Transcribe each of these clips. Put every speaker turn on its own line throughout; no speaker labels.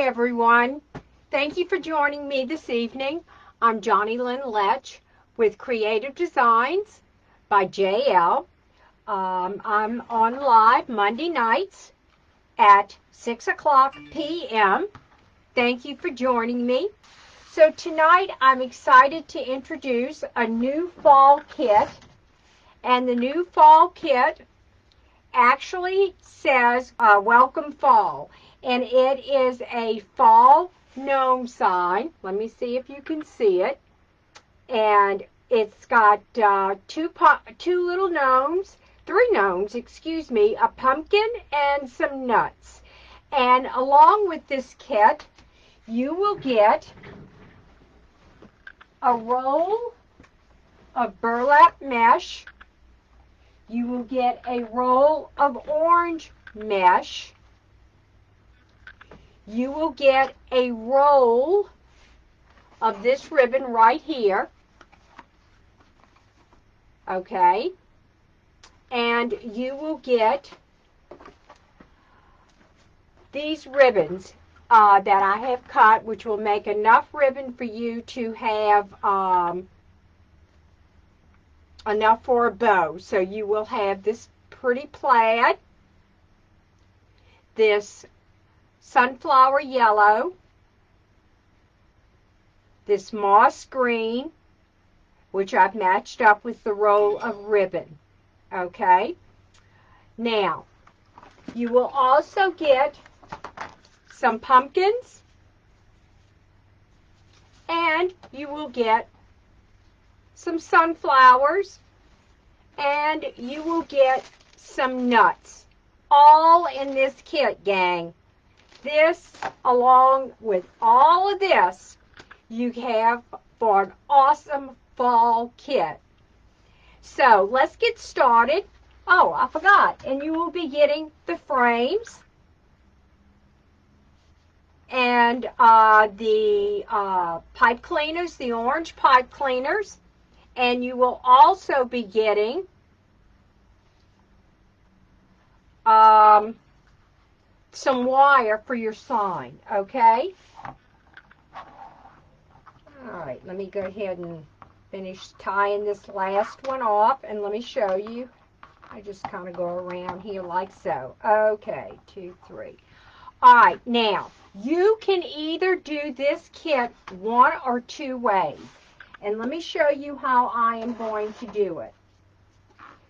everyone. Thank you for joining me this evening. I'm Johnnie Lynn Letch with Creative Designs by JL. I'm on live Monday nights at 6 o'clock p.m. Thank you for joining me. So tonight I'm excited to introduce a new fall kit. And the new fall kit actually says welcome fall, and it is a fall gnome sign. Let me see if you can see it. And it's got two little gnomes, three gnomes, excuse me, a pumpkin and some nuts. And along with this kit, you will get a roll of burlap mesh. You will get a roll of orange mesh. You will get a roll of this ribbon right here. Okay. And you will get these ribbons that I have cut, which will make enough ribbon for you to have enough for a bow. So you will have this pretty plaid, this sunflower yellow, this moss green, which I've matched up with the roll of ribbon. Okay? Now, you will also get some pumpkins, and you will get some sunflowers, and you will get some nuts, all in this kit, gang. This, along with all of this, you have for an awesome fall kit. So let's get started. Oh, I forgot. And you will be getting the frames and the pipe cleaners, the orange pipe cleaners. And you will also be getting some wire for your sign, okay? All right, let me go ahead and finish tying this last one off, and let me show you. I just kind of go around here like so. Okay, 2, 3. All right, now, you can either do this kit one or two ways. And let me show you how I am going to do it.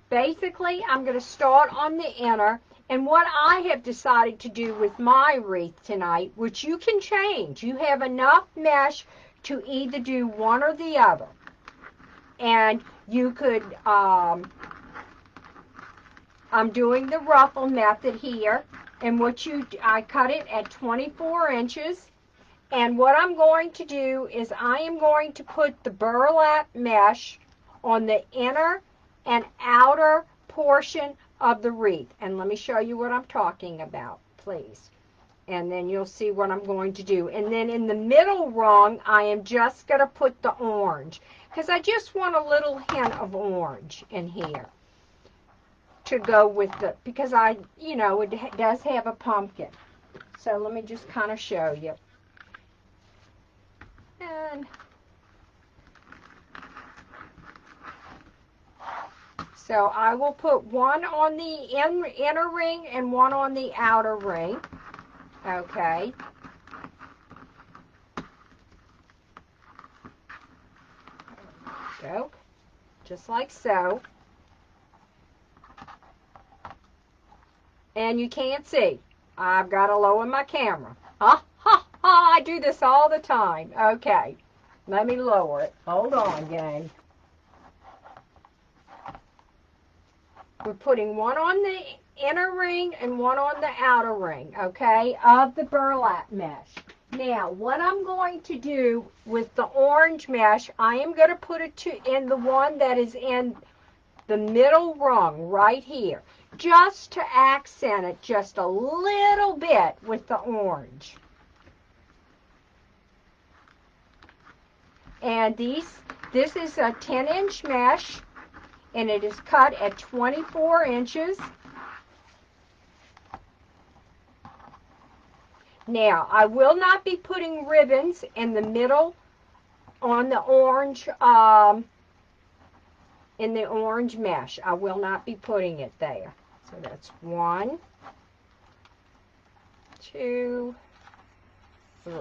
Basically, I'm going to start on the inner, and what I have decided to do with my wreath tonight, which you can change. You have enough mesh to either do one or the other. And you could, I'm doing the ruffle method here, and I cut it at 24 inches. And what I'm going to do is I am going to put the burlap mesh on the inner and outer portion of the wreath. And let me show you what I'm talking about, please. And then you'll see what I'm going to do. And then in the middle rung, I am just going to put the orange, because I just want a little hint of orange in here to go with the, because it does have a pumpkin. So let me just kind of show you. And so I will put one on the inner ring and one on the outer ring. Okay. Go. Just like so. And you can't see. I've got to lower my camera. Ha, ha, ha. I do this all the time. Okay. Let me lower it. Hold on, gang. We're putting one on the inner ring and one on the outer ring, okay, of the burlap mesh. Now, what I'm going to do with the orange mesh, I am going to put it in the one that is in the middle rung right here, just to accent it just a little bit with the orange. And this is a 10-inch mesh, and it is cut at 24 inches. Now, I will not be putting ribbons in the middle on the orange, in the orange mesh. I will not be putting it there. So that's 1, 2, 3.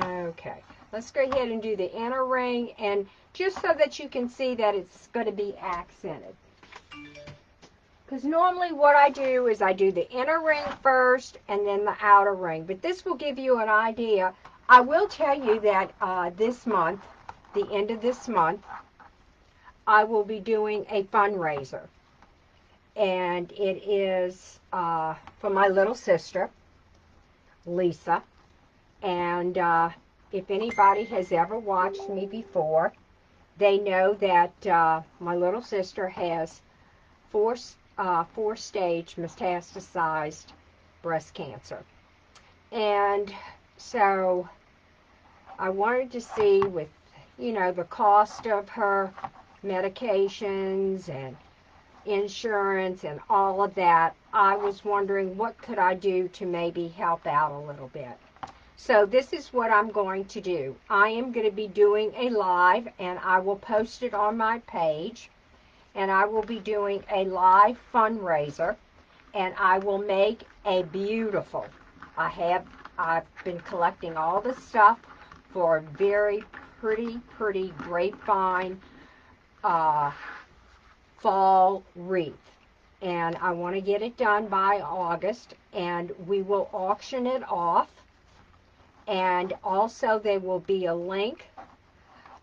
Okay, let's go ahead and do the inner ring, and just so that you can see that it's going to be accented. Because normally what I do is I do the inner ring first and then the outer ring. But this will give you an idea. I will tell you that this month, the end of this month, I will be doing a fundraiser. And it is for my little sister, Lisa. And if anybody has ever watched me before, they know that my little sister has four-stage metastasized breast cancer. And so I wanted to see, with, you know, the cost of her medications and insurance and all of that, I was wondering what could I do to maybe help out a little bit. So this is what I'm going to do. I am going to be doing a live, and I will post it on my page. And I will be doing a live fundraiser, and I will make a beautiful, I've been collecting all the stuff for a very pretty grapevine fall wreath. And I want to get it done by August, and we will auction it off. And also there will be a link,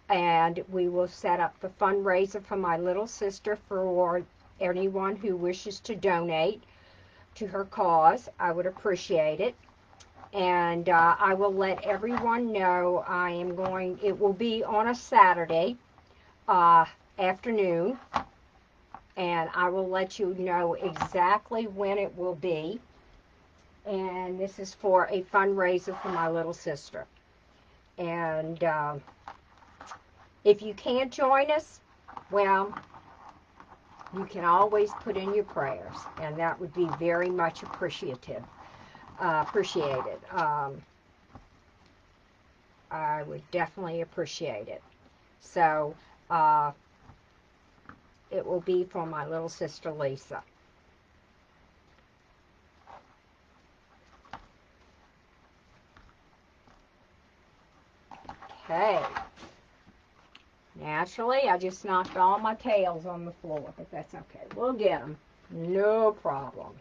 and we will set up the fundraiser for my little sister for anyone who wishes to donate to her cause. I would appreciate it. And I will let everyone know it will be on a Saturday afternoon, and I will let you know exactly when it will be. And this is for a fundraiser for my little sister. And if you can't join us, well, you can always put in your prayers, and that would be very much appreciated. I would definitely appreciate it. So it will be for my little sister Lisa. Okay. Naturally, I just knocked all my tails on the floor, but that's okay. We'll get them. No problem.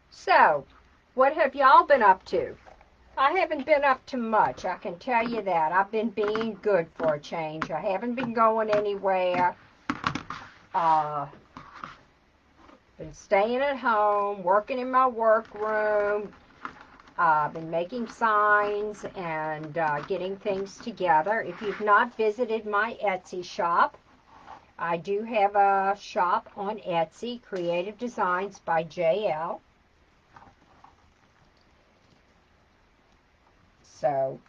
So, what have y'all been up to? I haven't been up to much, I can tell you that. I've been being good for a change. I haven't been going anywhere. Been staying at home, working in my workroom. I've been making signs and getting things together. If you've not visited my Etsy shop, I do have a shop on Etsy, Creative Designs by JL. So,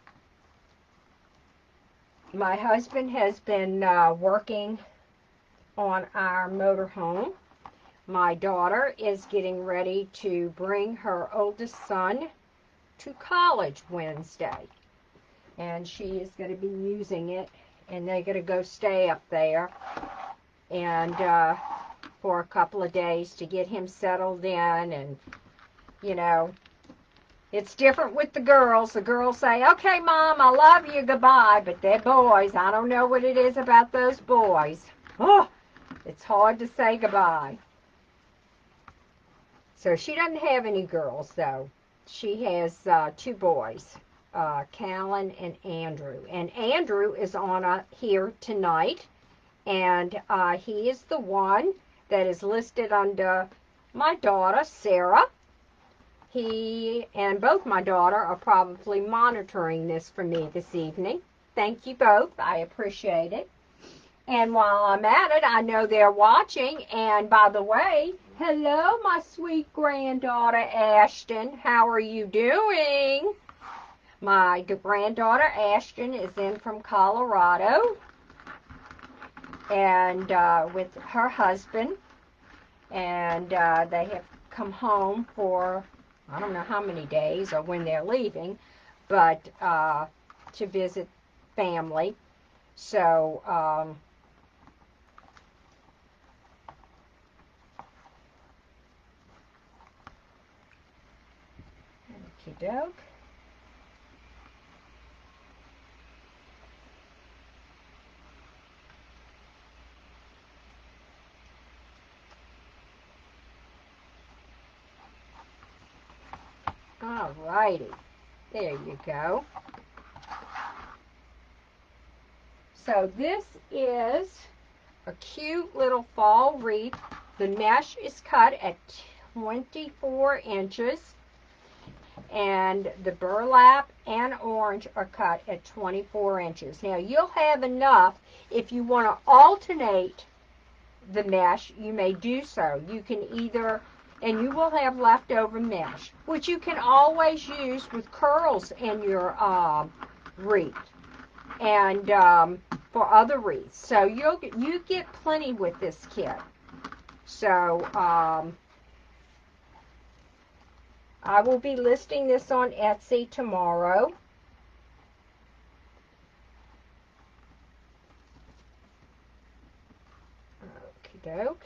my husband has been working on our motorhome. My daughter is getting ready to bring her oldest son to college Wednesday, and she is going to be using it, and they're going to go stay up there and for a couple of days to get him settled in. And you know, it's different with the girls. The girls say, okay, Mom, I love you, goodbye. But they're boys. I don't know what it is about those boys. Oh, it's hard to say goodbye. So she doesn't have any girls, though. She has 2 boys, Callan and Andrew. And Andrew is on here tonight. And he is the one that is listed under my daughter, Sarah. He and both my daughter are probably monitoring this for me this evening. Thank you both. I appreciate it. And while I'm at it, I know they're watching. And by the way, hello, my sweet granddaughter, Ashton. How are you doing? My granddaughter, Ashton, is in from Colorado. And with her husband. And they have come home for I don't know how many days or when they're leaving, but to visit family. So, okie doke. Alrighty, there you go. So this is a cute little fall wreath. The mesh is cut at 24 inches, and the burlap and orange are cut at 24 inches. Now you'll have enough. If you want to alternate the mesh, you may do so. You can either, and you will have leftover mesh, which you can always use with curls in your wreath and for other wreaths. So you get plenty with this kit. So I will be listing this on Etsy tomorrow. Okie doke.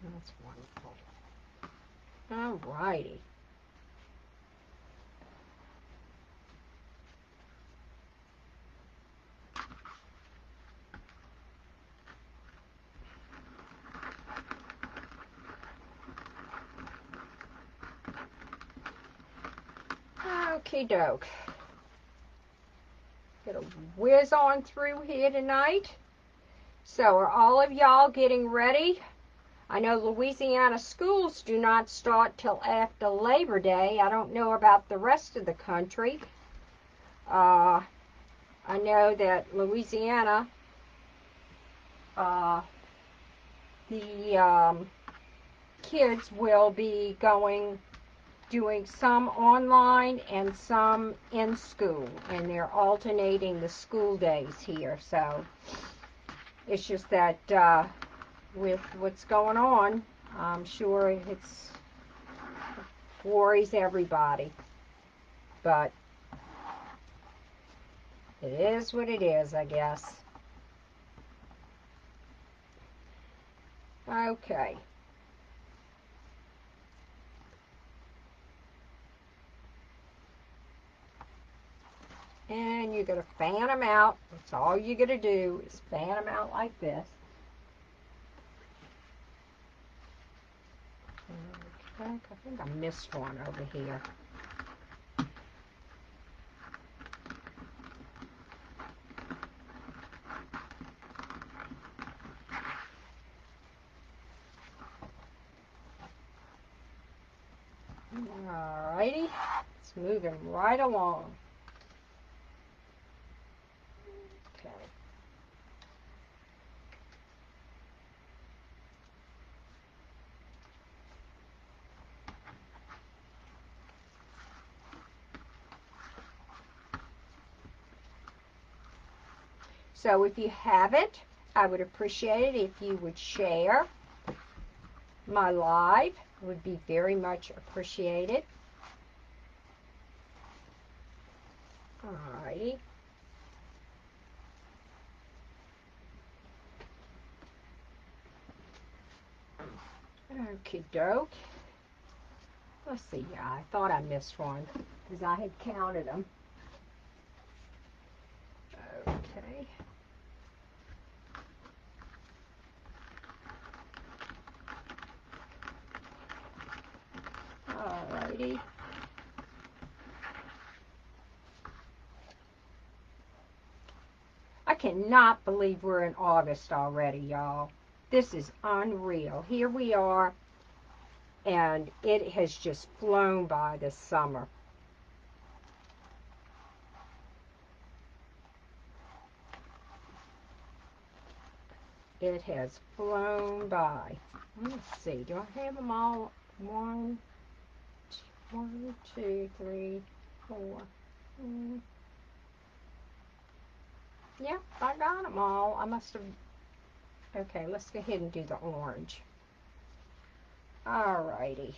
That's wonderful. Alrighty. Okie doke. Gonna whiz on through here tonight. So are all of y'all getting ready? I know Louisiana schools do not start till after Labor Day. I don't know about the rest of the country. I know that Louisiana, the kids will be doing some online and some in school, and they're alternating the school days here. So it's just that with what's going on, I'm sure it's worries everybody, but it is what it is, I guess. Okay. And you're going to fan them out. That's all you're going to do is fan them out like this. Okay, I think I missed one over here. Alrighty, it's moving right along. Okay. So if you haven't, I would appreciate it if you would share my live. It would be very much appreciated. Alrighty. Okie doke. Let's see. Yeah, I thought I missed one because I had counted them. Okay. Alrighty. I cannot believe we're in August already, y'all. This is unreal. Here we are, and it has just flown by this summer. It has flown by. Let's see. Do I have them all? One, two, three, four. Yep, I got them all. I must have... Okay, let's go ahead and do the orange. Alrighty.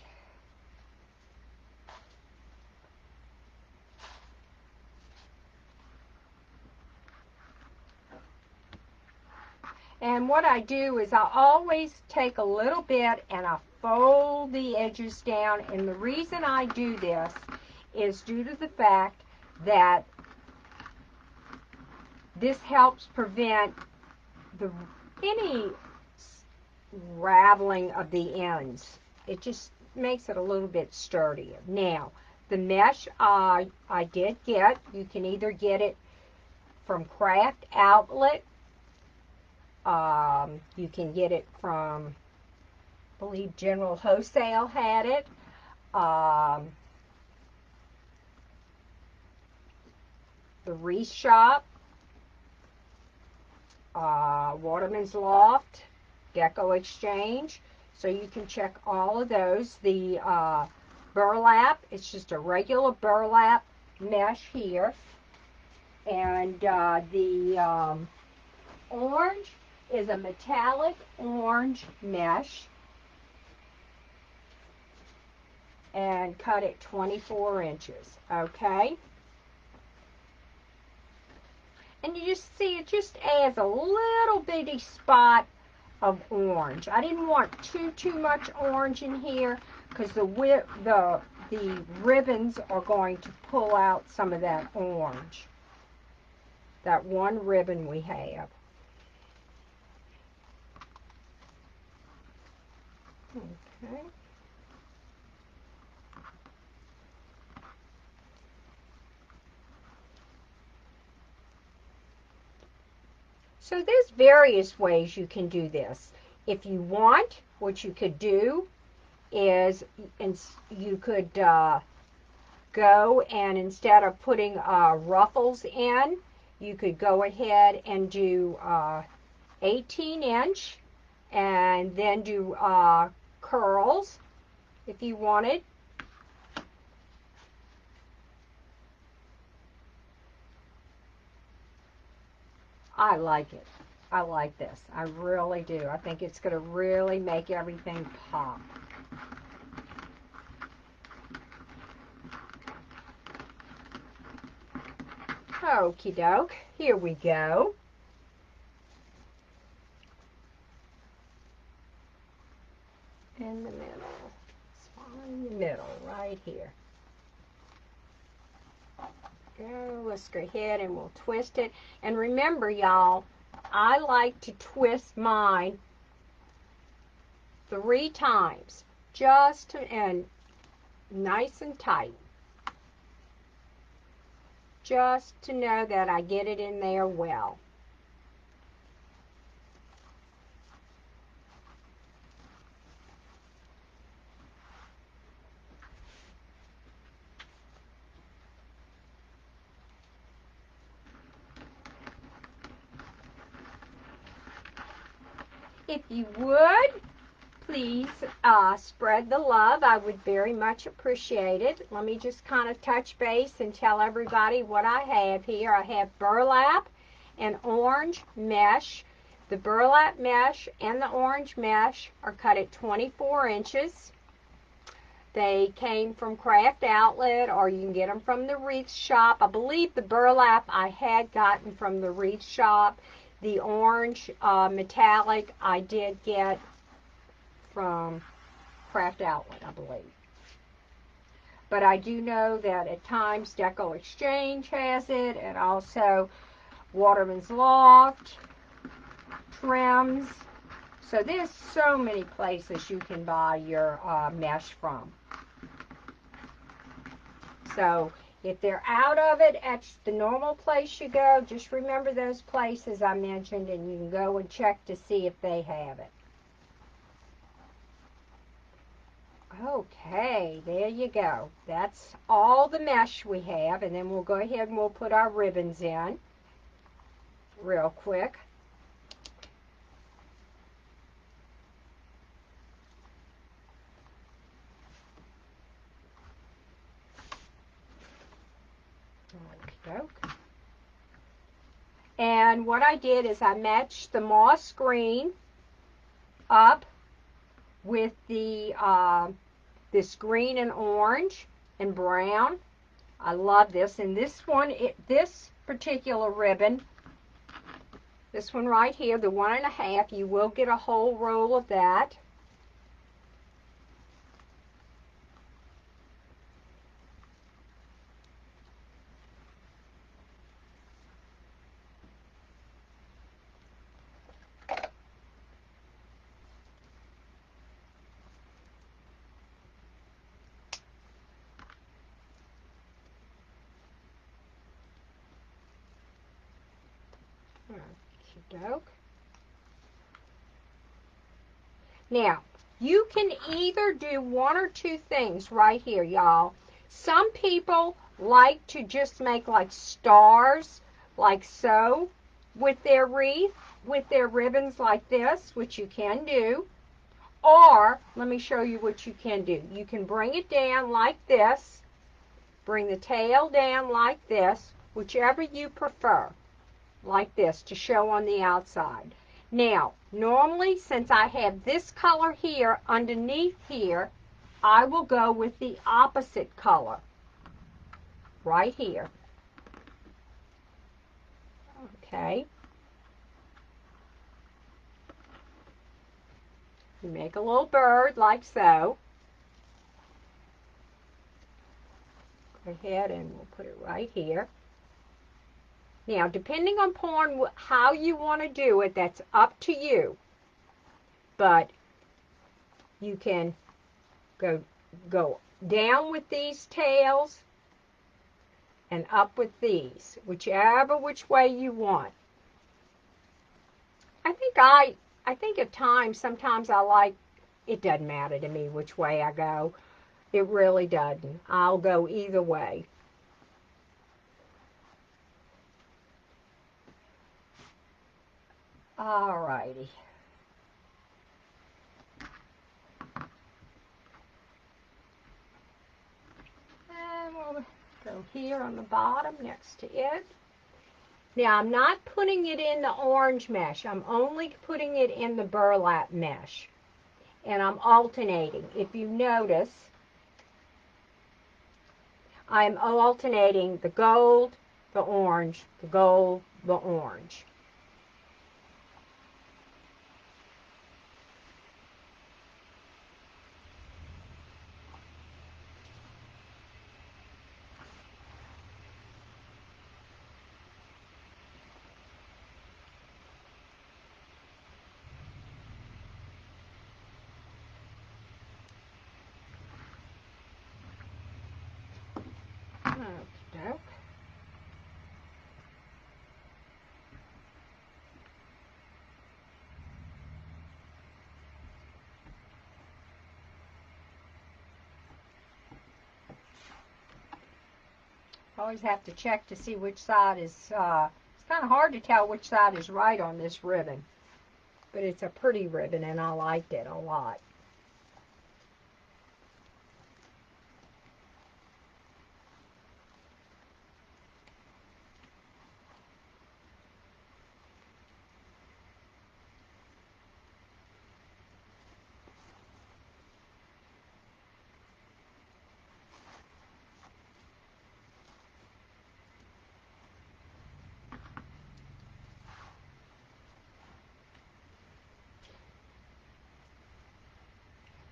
And what I do is I always take a little bit and I fold the edges down. And the reason I do this is due to the fact that this helps prevent any raveling of the ends. It just makes it a little bit sturdier. Now, the mesh I did get, you can either get it from Craft Outlet. You can get it from, I believe General Wholesale had it. The Wreath Shop, Waterman's Loft, Gecko Exchange. So you can check all of those. The burlap, it's just a regular burlap mesh here. And the orange is a metallic orange mesh. And cut it 24 inches, okay? And you just see it just adds a little bitty spot of orange. I didn't want too much orange in here because the ribbons are going to pull out some of that orange. That one ribbon we have. Okay. So there's various ways you can do this. If you want, what you could do is you could go and instead of putting ruffles in, you could go ahead and do 18-inch and then do curls if you wanted. I like it. I like this. I really do. I think it's going to really make everything pop. Okie doke. Here we go. In the middle. In the middle, right here. Go. Let's go ahead and we'll twist it. And remember, y'all, I like to twist mine 3 times, and nice and tight, just to know that I get it in there well. If you would, please spread the love. I would very much appreciate it. Let me just kind of touch base and tell everybody what I have here. I have burlap and orange mesh. The burlap mesh and the orange mesh are cut at 24 inches. They came from Craft Outlet, or you can get them from the Wreath Shop. I believe the burlap I had gotten from the Wreath Shop. The orange metallic I did get from Craft Outlet, I believe. But I do know that at times Deco Exchange has it, and also Waterman's Loft, Trims. So there's so many places you can buy your mesh from. So if they're out of it at the normal place you go, just remember those places I mentioned, and you can go and check to see if they have it. Okay, there you go. That's all the mesh we have, and then we'll go ahead and we'll put our ribbons in real quick. Okey-doke. And what I did is I matched the moss green up with the this green and orange and brown. I love this. And this one, this particular ribbon, this one right here, the 1.5, you will get a whole roll of that. Okey-doke. Now, you can either do one or two things right here, y'all. Some people like to just make like stars, like so, with their wreath, with their ribbons like this, which you can do. Or, let me show you what you can do. You can bring it down like this, bring the tail down like this, whichever you prefer, like this, to show on the outside. Now, normally, since I have this color here underneath here, I will go with the opposite color right here. Okay. You make a little bird like so. Go ahead and we'll put it right here. Now, depending upon how you want to do it, that's up to you. But you can go down with these tails and up with these, whichever which way you want. I think at times, sometimes I like, it doesn't matter to me which way I go. It really doesn't. I'll go either way. Alrighty. And we'll go here on the bottom next to it. Now, I'm not putting it in the orange mesh. I'm only putting it in the burlap mesh. And I'm alternating. If you notice, I'm alternating the gold, the orange, the gold, the orange. Okey-doke. Always have to check to see which side is, it's kind of hard to tell which side is right on this ribbon. But it's a pretty ribbon and I liked it a lot.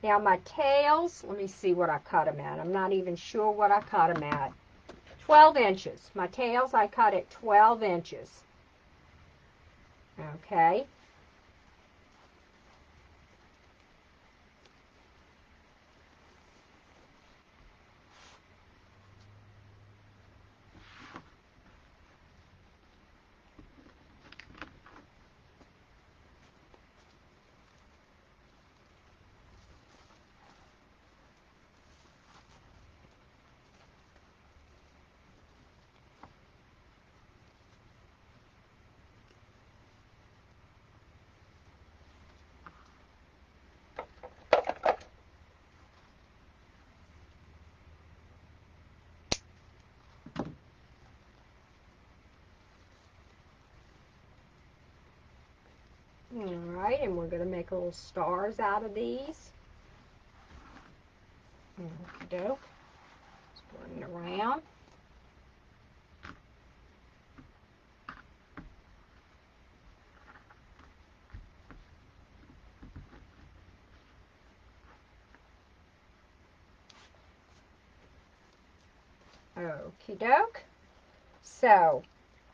Now my tails, let me see what I cut them at. I'm not even sure what I cut them at. 12 inches. My tails I cut at 12 inches. Okay. Alright, and we're going to make little stars out of these. Okey-doke. Just bring it around. Okie doke. So,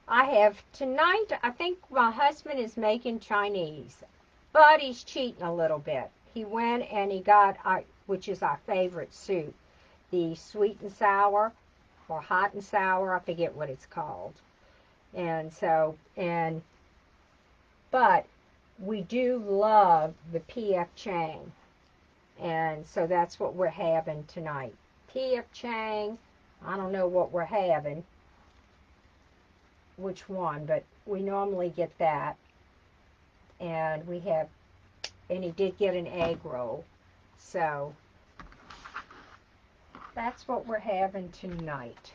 I have tonight, I think my husband is making Chinese, but he's cheating a little bit. He went and he got, which is our favorite soup, the sweet and sour, or hot and sour, I forget what it's called. And so, but we do love the P.F. Chang. And so that's what we're having tonight. P.F. Chang, I don't know what we're having, which one, but we normally get that. And he did get an egg roll. So that's what we're having tonight.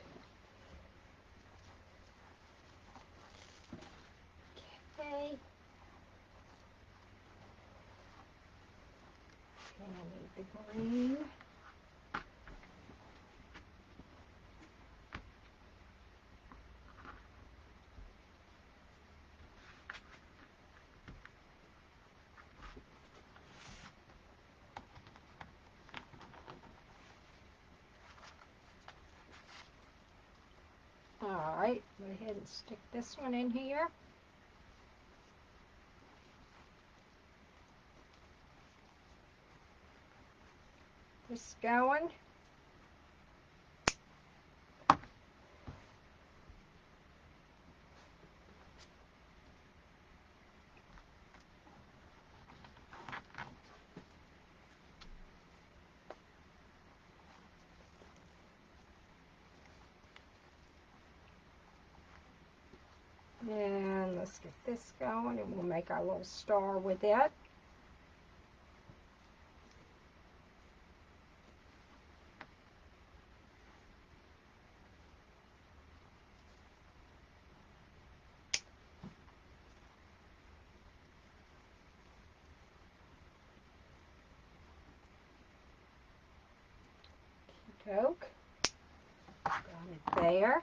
Okay. I need the green. Alright, go ahead and stick this one in here. This going. And let's get this going, and we'll make our little star with it. Doke. Got it there.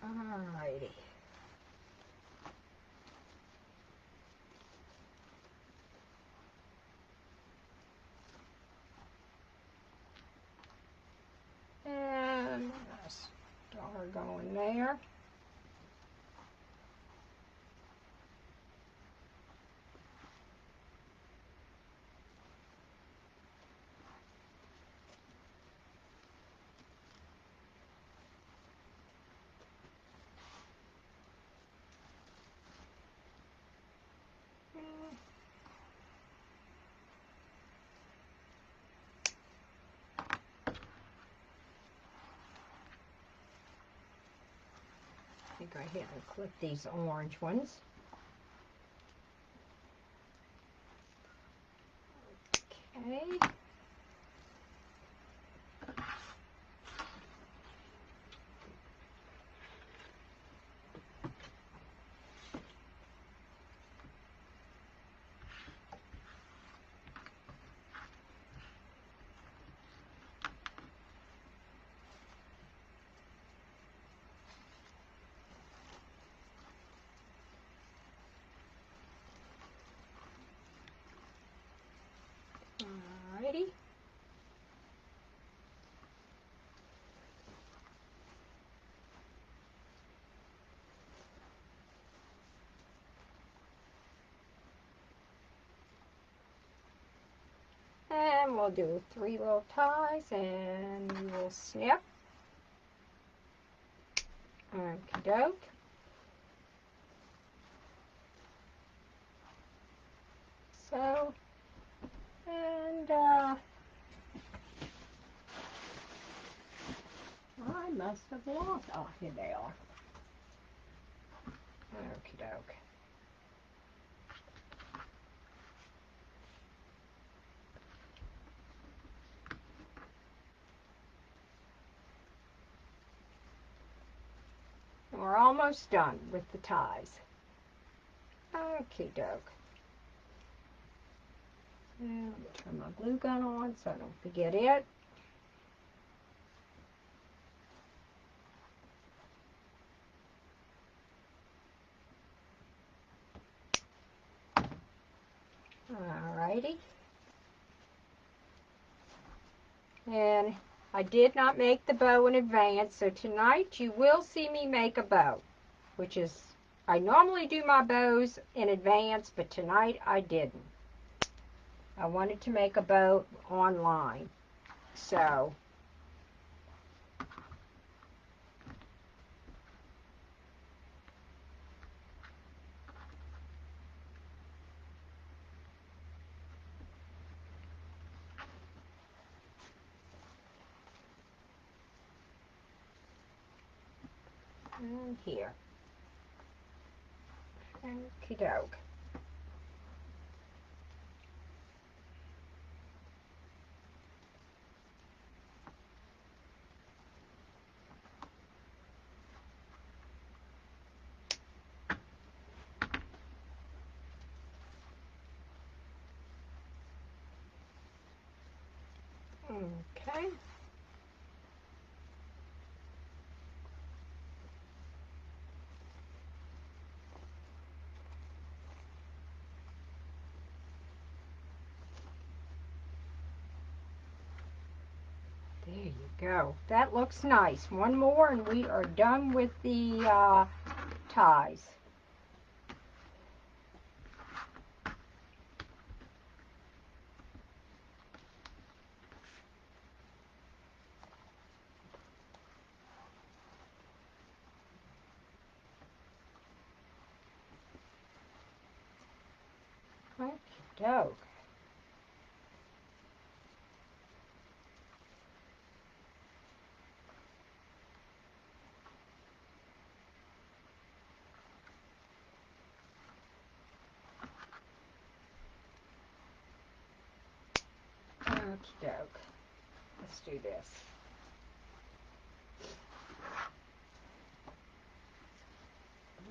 Alrighty. And a star going there. Go ahead and clip these orange ones. Okay. Alrighty. And we'll do 3 little ties, and we will snip. Okie doke. So, and I must have lost. Oh, here they are. Okie doke. we're almost done with the ties. Okie doke. Now, let me turn my glue gun on so I don't forget it. Alrighty. And I did not make the bow in advance, so tonight you will see me make a bow, which is, I normally do my bows in advance, but tonight I didn't. I wanted to make a bow online, so and here. Okie doke. Okay. There you go. That looks nice. One more and we are done with the ties. Okie doke. Okie doke. Let's do this.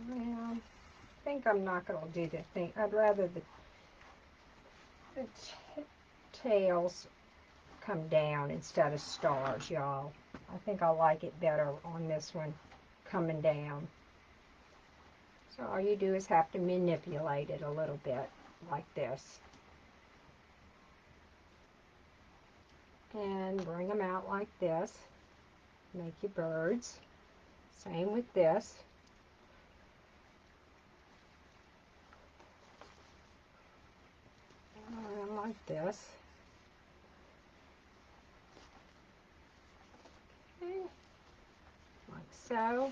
Well, I think I'm not going to do the thing. I'd rather the tails come down instead of stars, y'all. I think I like it better on this one coming down. So all you do is have to manipulate it a little bit like this. And bring them out like this. Make your birds. Same with this. And like this. Okay. Like so.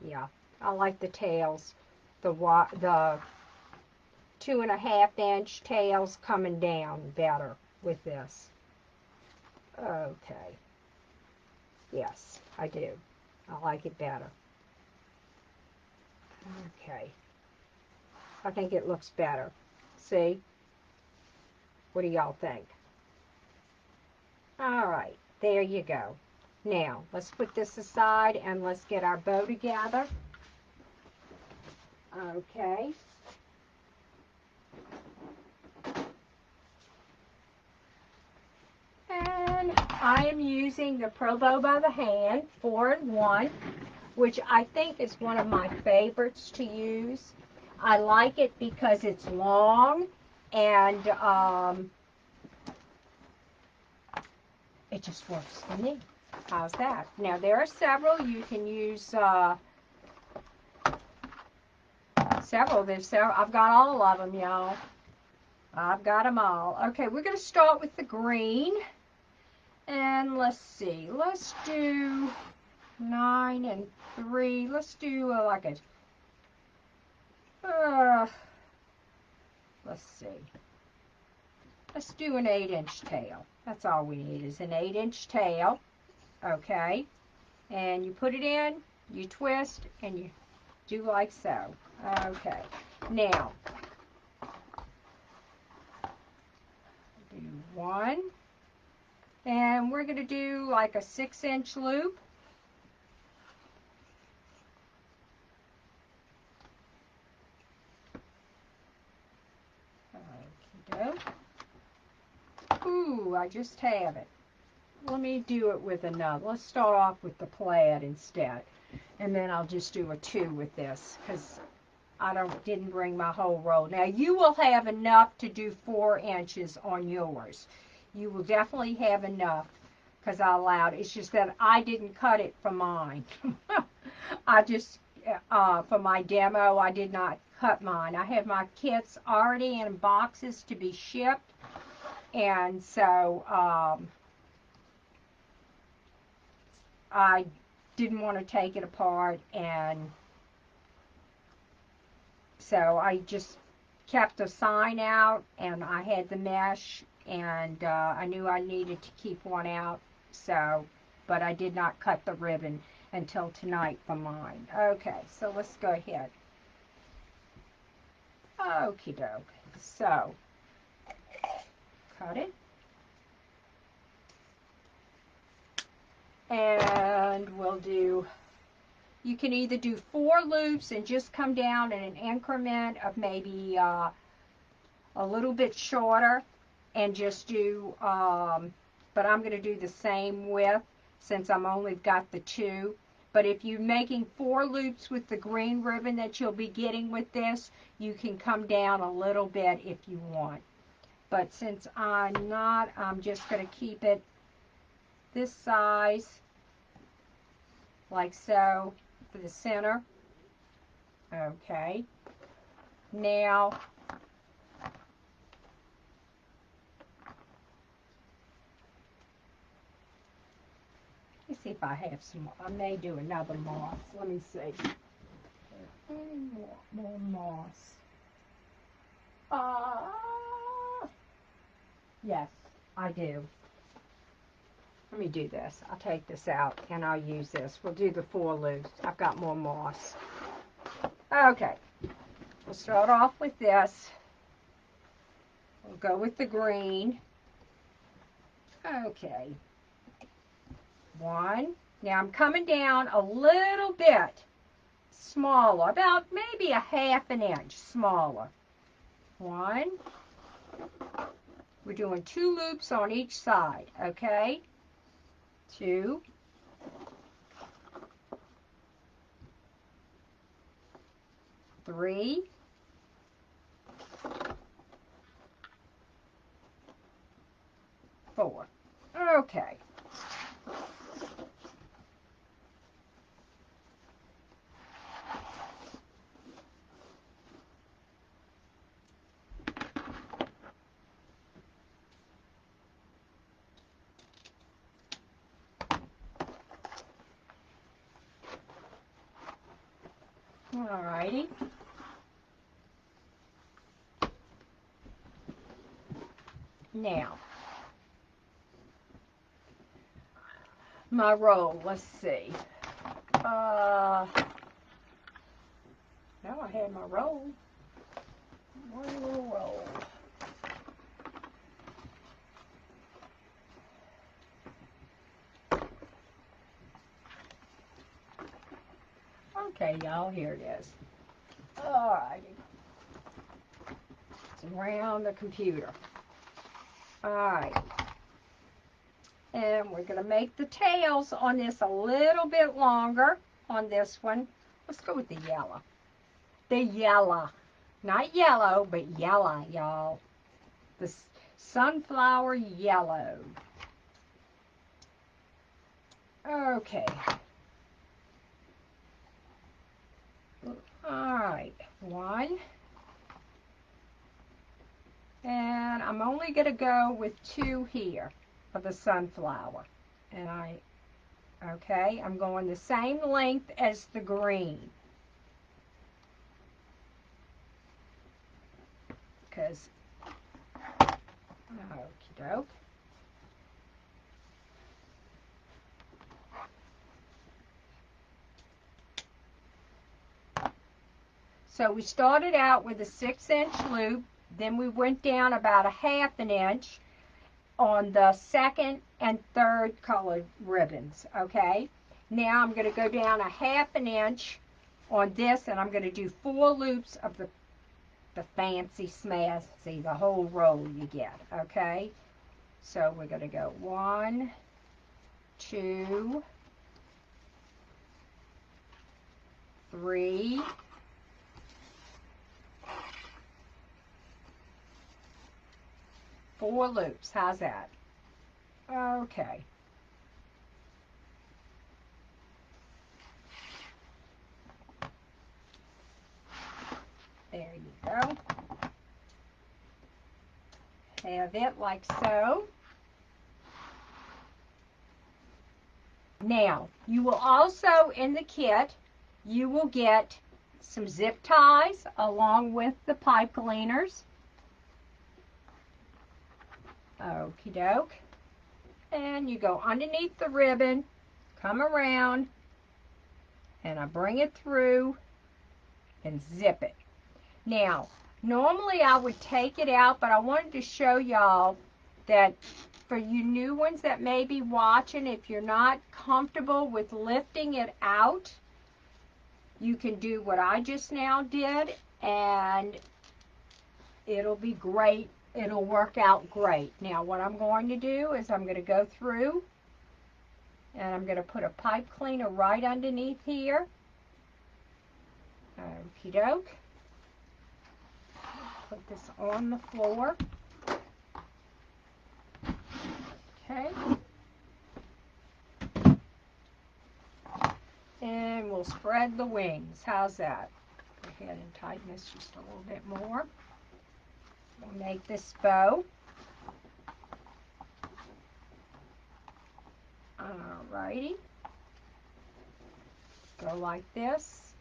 Yeah, I like the tails, the 2.5-inch tails coming down better with this. Okay. Yes, I do. I like it better. Okay. I think it looks better. See? What do y'all think? All right, there you go. Now, let's put this aside and let's get our bow together. Okay. And I am using the Pro Bow by the Hand 4-in-1, which I think is one of my favorites to use. I like it because it's long and it just works for me. How's that? Now, there are several. You can use several. There's several. I've got all of them, y'all. I've got them all. Okay, we're going to start with the green. And let's see. Let's do 9 and 3. Let's do like a... let's see. Let's do an 8-inch tail. That's all we need is an 8-inch tail. Okay. And you put it in, you twist, and you do like so. Okay. Now, do 1. And we're going to do like a 6-inch loop. go. Ooh, I just have it. Let me do it with another. Let's start off with the plaid instead. And then I'll just do a 2 with this because I didn't bring my whole roll. Now you will have enough to do 4 inches on yours. You will definitely have enough because I allowed. It's just that I didn't cut it for mine. I just, for my demo, I did not cut mine. I have my kits already in boxes to be shipped. And so I didn't want to take it apart, and so I just kept the sign out, and I had the mesh, and I knew I needed to keep one out, so, but I did not cut the ribbon until tonight for mine. Okay, so let's go ahead. Okie doke. So, cut it. And we'll do, you can either do 4 loops and just come down in an increment of maybe a little bit shorter and just do, but I'm going to do the same width since I'm only got the 2. But if you're making 4 loops with the green ribbon that you'll be getting with this, you can come down a little bit if you want. But since I'm not, I'm just going to keep it this size, like so, for the center. Okay. Now, let's see if I have some more. I may do another moss. Let me see. Any more moss? Yes, I do. Let me do this. I'll take this out and I'll use this. We'll do the 4 loops. I've got more moss. Okay. We'll start off with this. We'll go with the green. Okay. 1. Now I'm coming down a little bit smaller, about maybe a ½ an inch smaller. 1. We're doing 2 loops on each side, okay? 2. 3. 4. Okay. Alrighty. Now, my roll, let's see. No, I had my roll. One little roll. Okay, y'all, here it is. Alrighty. It's around the computer. Alright. And we're going to make the tails on this a little bit longer on this one. Let's go with the yellow. The yellow. Not yellow, but yellow, y'all. The sunflower yellow. Okay. Alright. 1. And I'm only going to go with 2 here for the sunflower. And okay, I'm going the same length as the green. Because, okie doke. So we started out with a 6-inch loop, then we went down about a ½ an inch on the 2nd and 3rd colored ribbons, okay? Now I'm going to go down a ½ an inch on this, and I'm going to do 4 loops of the the fancy smashy, the whole roll you get, okay? So we're going to go 1, 2, 3, 4 loops. How's that? Okay. There you go. Have it like so. Now, you will also, in the kit, you will get some zip ties along with the pipe cleaners. Okie doke. And you go underneath the ribbon, come around, and I bring it through and zip it. Now, normally I would take it out, but I wanted to show y'all that for you new ones that may be watching, if you're not comfortable with lifting it out, you can do what I just now did, and it'll be great. It'll work out great. Now, what I'm going to do is I'm going to go through, and I'm going to put a pipe cleaner right underneath here. Okie doke. Put this on the floor. Okay. And we'll spread the wings. How's that? Go ahead and tighten this just a little bit more. We'll make this bow. Alrighty. Go like this.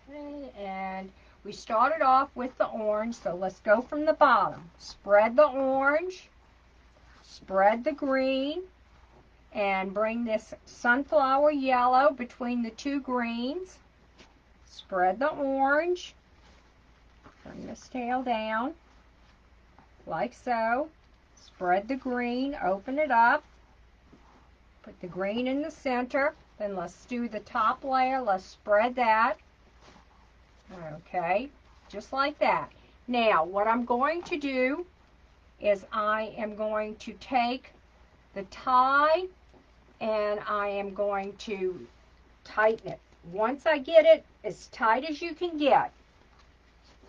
Okay, and we started off with the orange, so let's go from the bottom. Spread the orange, spread the green, and bring this sunflower yellow between the two greens. Spread the orange, bring this tail down, like so. Spread the green, open it up, put the green in the center, then let's do the top layer, let's spread that. Okay, just like that. Now, what I'm going to do is I am going to take the tie and I am going to tighten it. Once I get it as tight as you can get,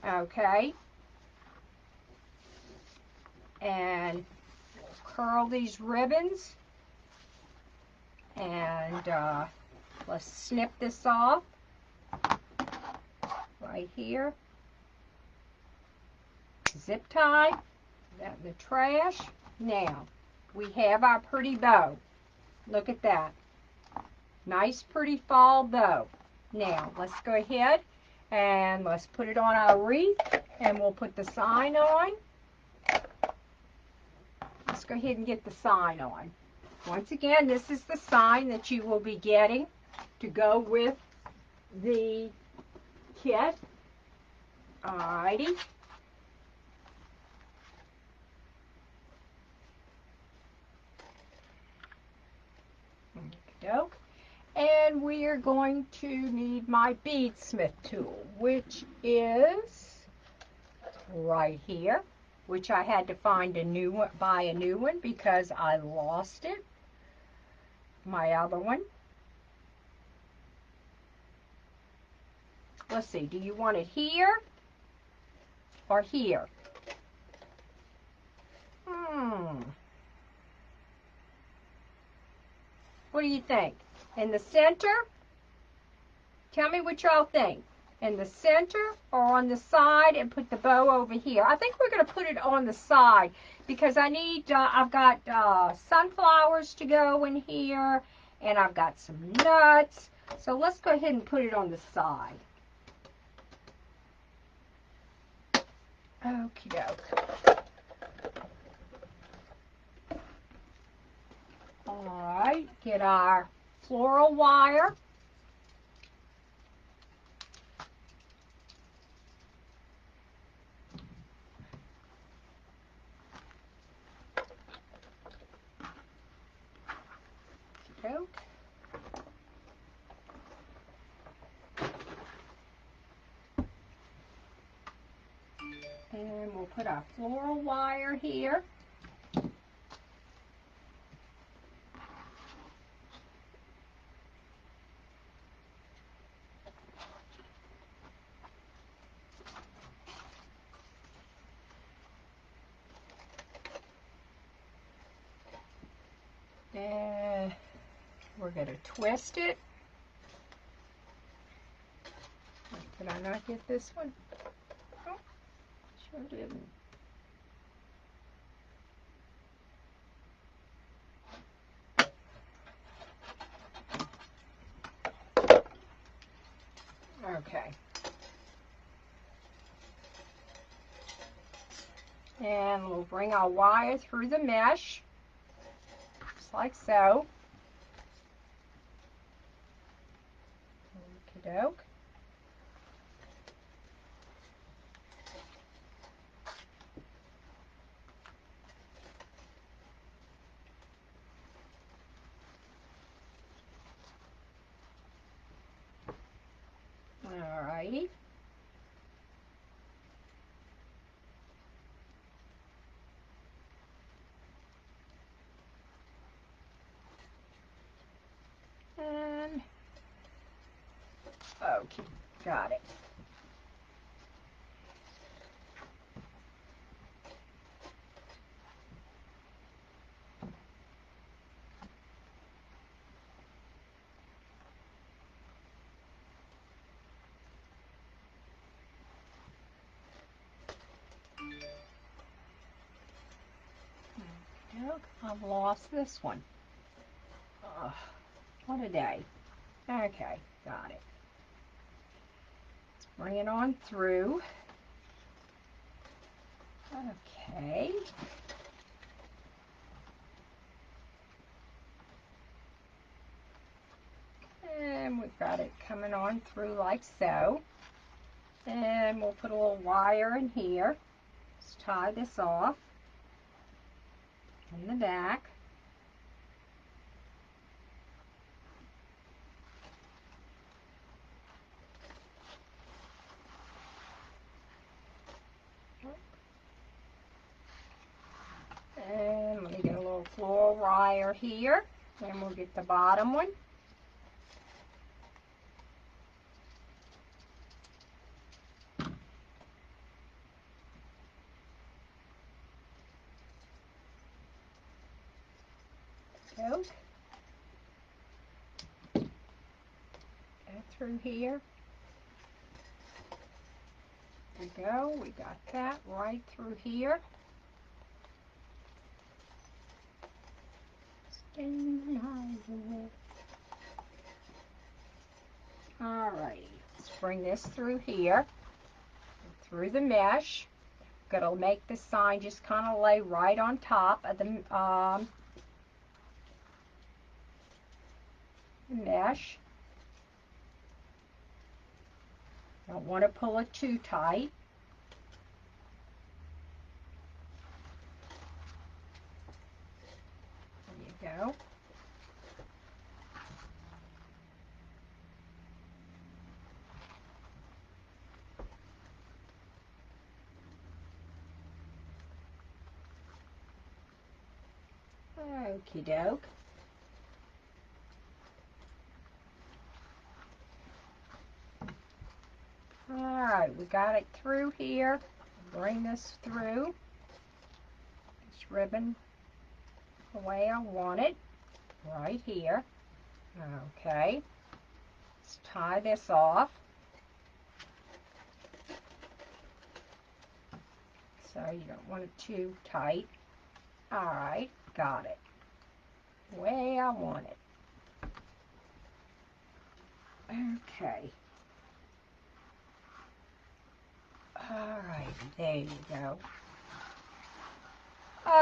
okay, and curl these ribbons, and let's snip this off right here. Zip tie that in the trash. Now, we have our pretty bow. Look at that. Nice pretty fall bow. Now, let's go ahead and let's put it on our wreath, and we'll put the sign on. Let's go ahead and get the sign on. Once again, this is the sign that you will be getting to go with the kit. Alrighty. Okey-doke. And we are going to need my beadsmith tool, which is right here, which I had to find a new one, buy a new one because I lost it. My other one. Let's see, do you want it here or here? What do you think? In the center? Tell me what y'all think. In the center or on the side, and put the bow over here? I think we're going to put it on the side because I need, I've got sunflowers to go in here, and I've got some nuts. So let's go ahead and put it on the side. Okie doke. Alright, get our floral wire. doke. And we'll put our floral wire here. And we're going to twist it. Did I not get this one? Oh, sure didn't. Okay. And we'll bring our wire through the mesh, just like so. Okey-doke. Alrighty. And okay, got it. Look, I've lost this one. Ugh, what a day. Okay, got it. Let's bring it on through. Okay. And we've got it coming on through like so. And we'll put a little wire in here. Let's tie this off in the back. And let me get a little floral wire here. And we'll get the bottom one. Go. Go through here. There we go. We got that right through here. Alrighty, let's bring this through here, through the mesh. Gonna make the sign just kind of lay right on top of the mesh. Don't want to pull it too tight. There you go. Okie doke. Alright, we got it through here. Bring this through. This ribbon the way I want it. Right here. Okay. Let's tie this off. So you don't want it too tight. Alright, got it. The way I want it. Okay. Alright, there you go.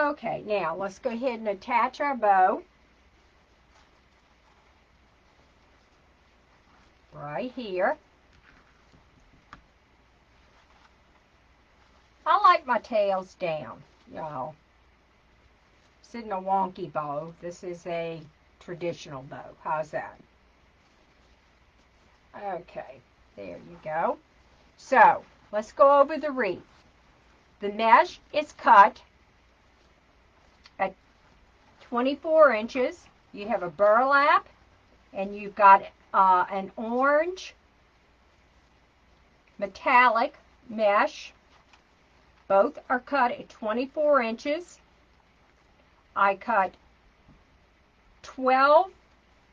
Okay, now let's go ahead and attach our bow. Right here. I like my tails down, y'all. This isn't a wonky bow. This is a traditional bow. How's that? Okay, there you go. So, let's go over the wreath. The mesh is cut at 24 inches. You have a burlap, and you've got an orange metallic mesh. Both are cut at 24 inches. I cut 12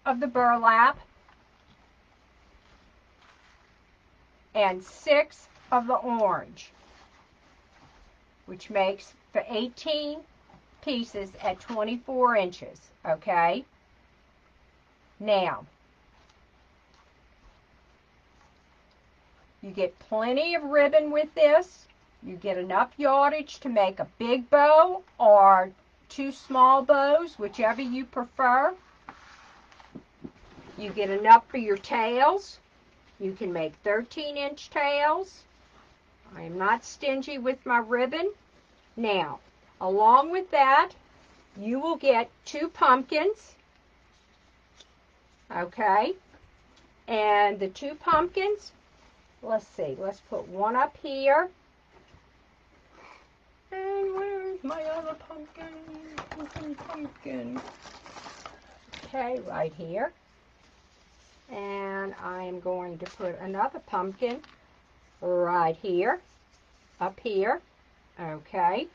of the burlap and 6 of the orange, which makes for 18 pieces at 24 inches, okay? Now, you get plenty of ribbon with this. You get enough yardage to make a big bow or 2 small bows, whichever you prefer. You get enough for your tails. You can make 13-inch tails. I am not stingy with my ribbon. Now, along with that, you will get 2 pumpkins. Okay? And the 2 pumpkins, let's see, let's put one up here. And where's my other pumpkin? Pumpkin. Okay, right here. And I am going to put another pumpkin right here, up here. Okay.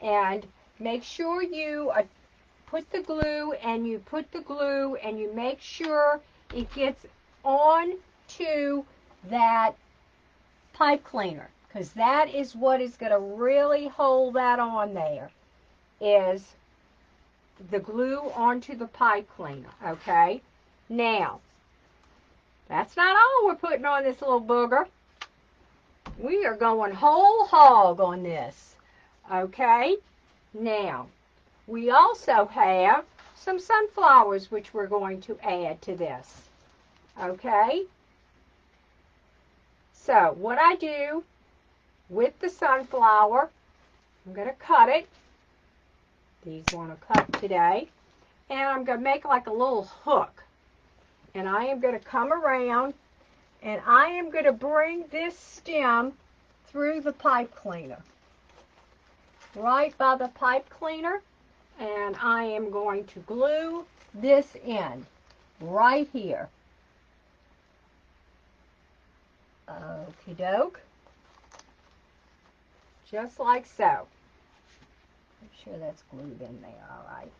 And make sure you put the glue, and you make sure it gets on to that pipe cleaner, because that is what is going to really hold that on there, is the glue onto the pipe cleaner, okay? Now, that's not all we're putting on this little booger. We are going whole hog on this, okay? Now, we also have some sunflowers which we're going to add to this, okay? So, what I do with the sunflower, I'm going to cut it. These want to cut today. And I'm going to make like a little hook. And I am going to come around, and I am going to bring this stem through the pipe cleaner. Right by the pipe cleaner. And I am going to glue this in right here. Okie doke. Just like so. Make sure that's glued in there, all right.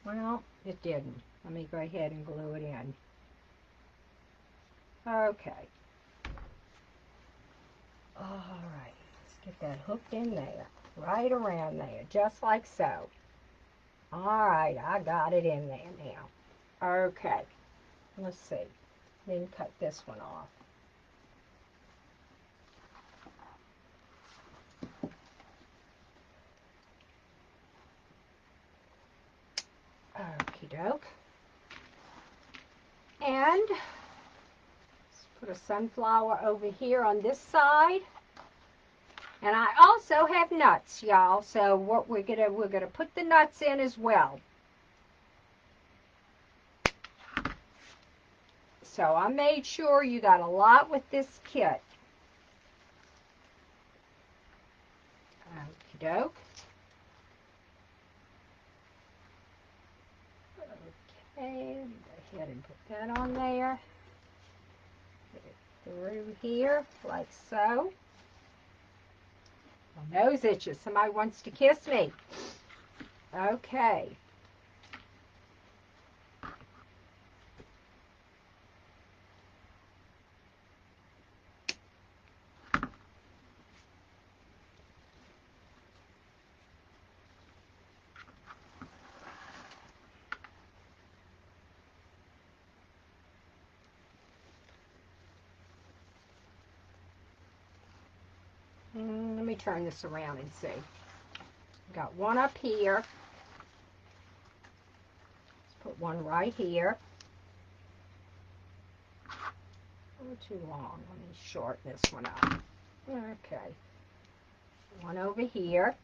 Well, it didn't. Let me go ahead and glue it in. Okay. All right. Let's get that hooked in there. Right around there, just like so. All right, I got it in there now. Okay. Let's see. Then cut this one off. Okie doke. And let's put a sunflower over here on this side. And I also have nuts, y'all. So what we're gonna put the nuts in as well. So I made sure you got a lot with this kit. Okie doke. Okay, go ahead and put that on there. Get it through here, like so. My nose itches. Somebody wants to kiss me. Okay. Let me turn this around and see. Got one up here. Let's put one right here. A little too long. Let me shorten this one up. Okay. One over here.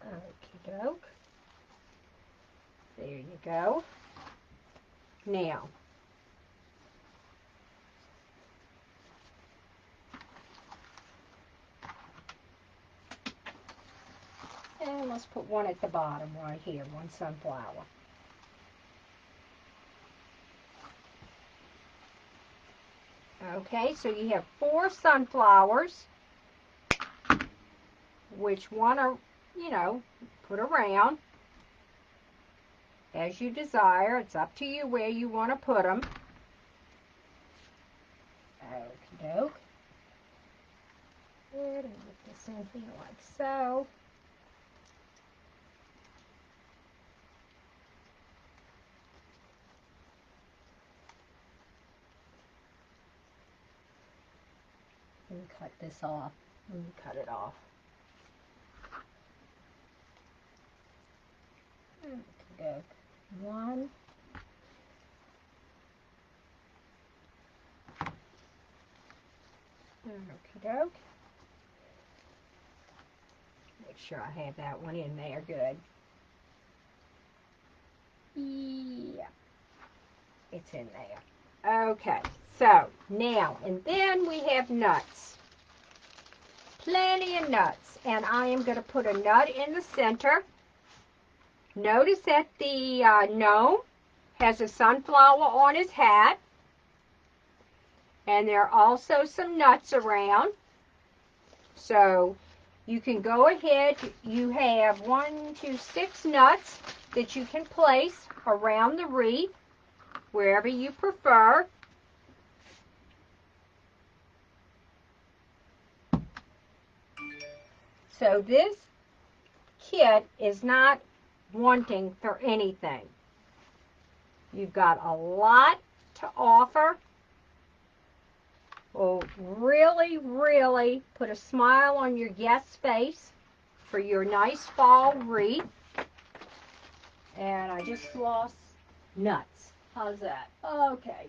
Okie doke. There you go. Now, and let's put one at the bottom right here, one sunflower. Okay, so you have 4 sunflowers, which one are, put around as you desire. It's up to you where you want to put them. Okie doke. Good, and put this in here like so. Let me cut this off. Let me cut it off. Okay, one. Okie doke. Make sure I have that one in there good. Yeah, it's in there. Okay, so now, and then we have nuts. Plenty of nuts. And I am going to put a nut in the center. Notice that the gnome has a sunflower on his hat. And there are also some nuts around. So you can go ahead. You have 6 nuts that you can place around the wreath, wherever you prefer. So this kit is not wanting for anything. You've got a lot to offer. Will really, really put a smile on your guest's face for your nice fall wreath. And I just lost nuts. How's that? Okay.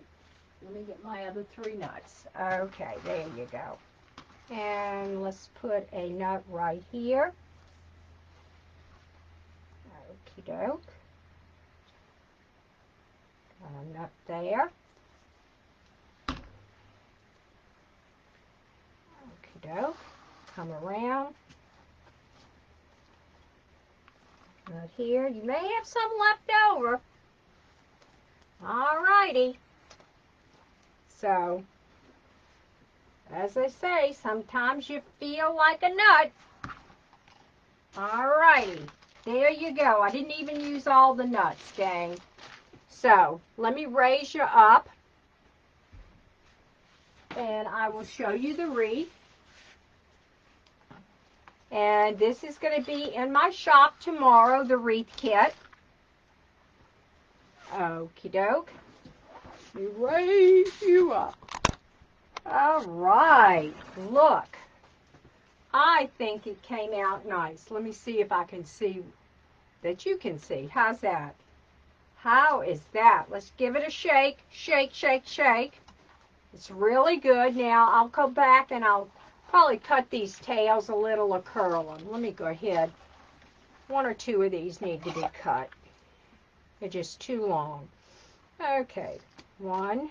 Let me get my other 3 nuts. Okay, there you go. And let's put a nut right here. Okie doke. Got a nut there. Okie doke. Come around. Nut here. You may have some left over. Alrighty. So, as I say, sometimes you feel like a nut. Alrighty. There you go. I didn't even use all the nuts, gang. So, let me raise you up. And I will show you the wreath. And this is going to be in my shop tomorrow, the wreath kit. Okie doke. Let me raise you up. All right. Look. I think it came out nice. Let me see if I can see that you can see. How's that? How is that? Let's give it a shake. Shake, shake, shake. It's really good. Now, I'll go back and I'll probably cut these tails a little or curl them. Let me go ahead. 1 or 2 of these need to be cut. They're just too long. Okay. 1,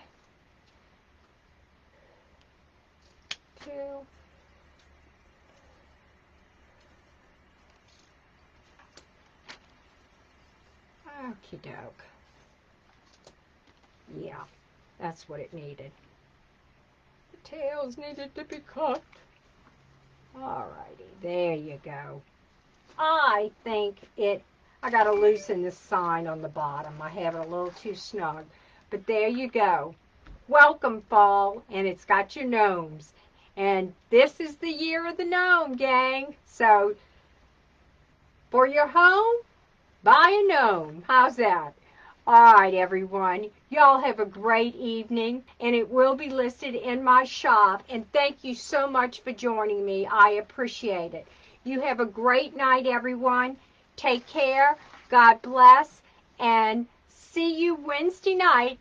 2. Okie doke. Yeah, that's what it needed. The tails needed to be cut. Alrighty, there you go. I think I got to loosen the sign on the bottom. I have it a little too snug. But there you go. Welcome, fall, and it's got your gnomes. And this is the year of the gnome, gang. So, for your home, buy a gnome. How's that? All right, everyone. Y'all have a great evening, and it will be listed in my shop. And thank you so much for joining me. I appreciate it. You have a great night, everyone. Take care. God bless. And see you Wednesday night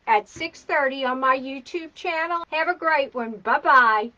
at 6:30 on my YouTube channel. Have a great one. Bye-bye.